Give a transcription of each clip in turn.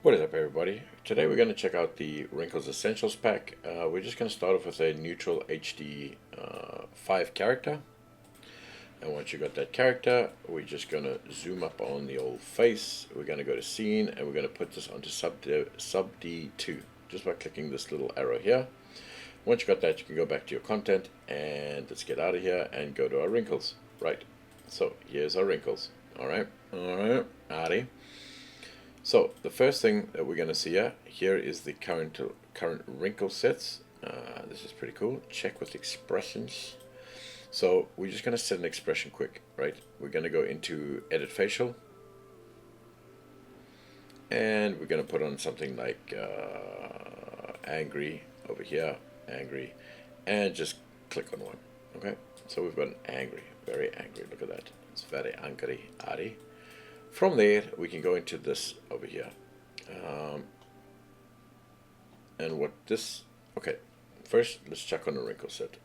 What is up, everybody? Today we're going to check out the Wrinkles Essentials pack. We're just going to start off with a neutral HD 5 character. And once you got that character, we're just going to zoom up on the old face. We're going to go to scene and we're going to put this onto sub D2 just by clicking this little arrow here. Once you got that, you can go back to your content and let's get out of here and go to our wrinkles. Right. So here's our wrinkles. Alright. Alrighty. So the first thing that we're going to see here is the current wrinkle sets. This is pretty cool. Check with expressions. So we're just going to set an expression quick, right? We're going to go into edit facial, and we're going to put on something like angry over here, angry, and just click on one. Okay, so we've got an angry, very angry. Look at that. It's very angry, Ari. From there, we can go into this over here. And what this, okay, first let's check on the wrinkle set.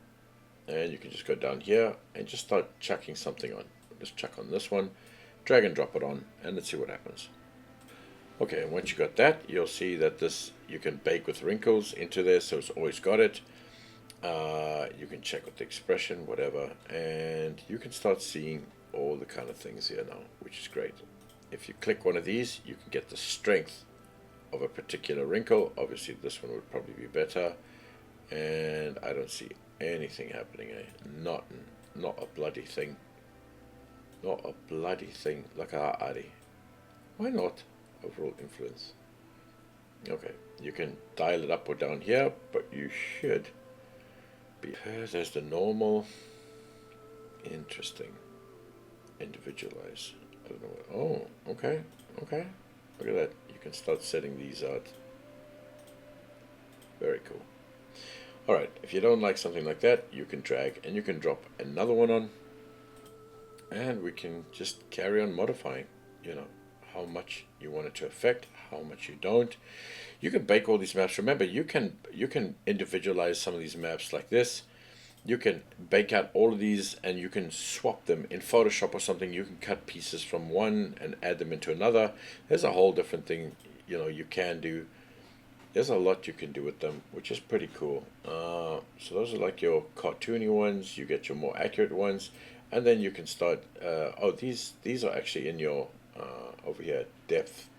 And you can just go down here and just start chucking something on. Just chuck on this one, drag and drop it on, and let's see what happens. Okay, and once you got that, you'll see that this, you can bake with wrinkles into there, so it's always got it. You can check with the expression, whatever, and you can start seeing all the kind of things here now, which is great. If you click one of these, you can get the strength of a particular wrinkle. Obviously this one would probably be better, and I don't see anything happening, not a bloody thing, not a bloody thing. Look at Ari. Why not? Overall influence. Okay, you can dial it up or down here, but you should be. There's the normal. Interesting. Individualize. I don't know what. Oh, okay, okay. Look at that. You can start setting these out. Very cool. Alright, if you don't like something like that, you can drag and you can drop another one on, and we can just carry on modifying, how much you want it to affect, how much you don't. You can bake all these maps. Remember, you can individualize some of these maps like this. You can bake out all of these and you can swap them in Photoshop or something. You can cut pieces from one and add them into another. There's a whole different thing, you can do. There's a lot you can do with them, which is pretty cool. So those are like your cartoony ones. You get your more accurate ones, and then you can start. These are actually in your over here, depth,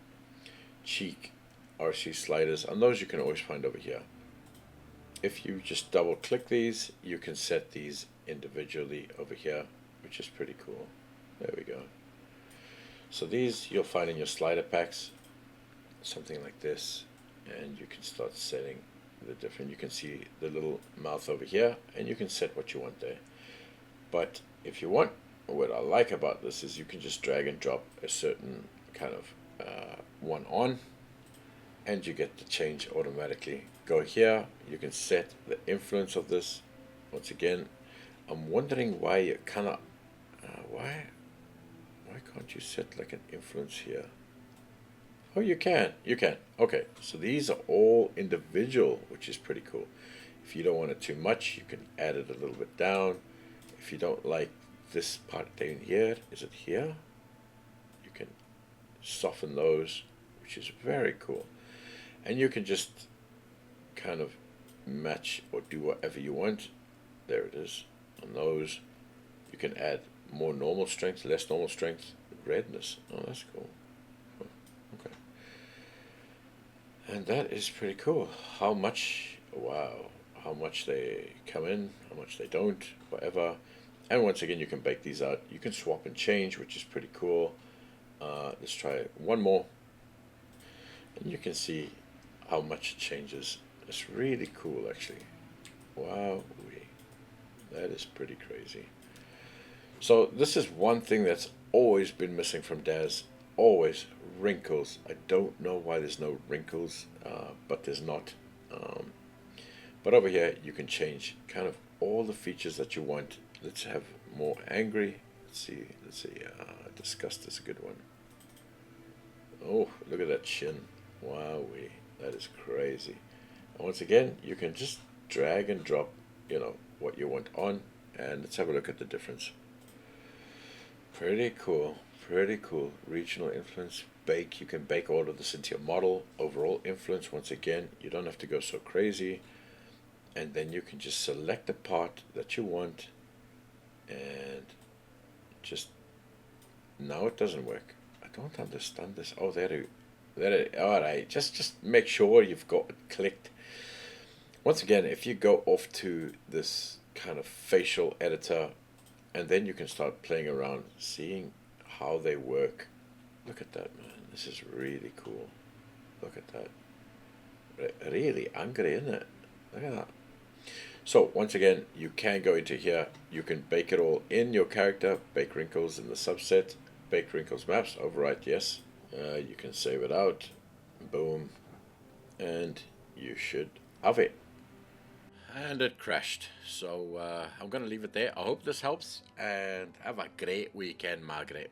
cheek, RC sliders, and those you can always find over here. If you just double click these, you can set these individually over here, which is pretty cool. There we go. So these you'll find in your slider packs, something like this. And you can start setting the different. You can see the little mouth over here, and you can set what you want there. But if you want, what I like about this is you can just drag and drop a certain kind of one on, and you get the change automatically. Go here, you can set the influence of this. Once again, I'm wondering why you kind of why can't you set like an influence here? Oh, you can. Okay, so these are all individual, which is pretty cool. If you don't want it too much, you can add it a little bit down. If you don't like this part down here, is it here? You can soften those, which is very cool. And you can just kind of match or do whatever you want. There it is. On those, you can add more normal strength, less normal strength, redness. Oh, that's cool. Okay. And that is pretty cool. How much, wow, how much they come in, how much they don't, whatever. And once again, you can bake these out. You can swap and change, which is pretty cool. Let's try one more. And you can see how much it changes. It's really cool, actually. Wow, that is pretty crazy. So this is one thing that's always been missing from Daz. Always wrinkles. I don't know why there's no wrinkles, but there's not. But over here you can change kind of all the features that you want. Let's have more angry. Let's see. Disgust is a good one. Oh, look at that chin. Wowee, that is crazy. And once again, you can just drag and drop, what you want on, and let's have a look at the difference. Pretty cool. Regional influence, bake. You can bake all of this into your model. Overall influence, once again, you don't have to go so crazy. And then you can just select the part that you want, and just, now it doesn't work. I don't understand this. Oh, there. All right, just make sure you've got it clicked. Once again, if you go off to this kind of facial editor, and then you can start playing around, seeing how they work. Look at that, man. This is really cool. Look at that. Really angry, isn't it? Look at that. So once again, you can go into here. You can bake it all in your character. Bake wrinkles in the subset. Bake wrinkles maps. Overwrite yes. You can save it out. Boom. And you should have it. And it crashed. So I'm going to leave it there. I hope this helps. And have a great weekend, Margaret.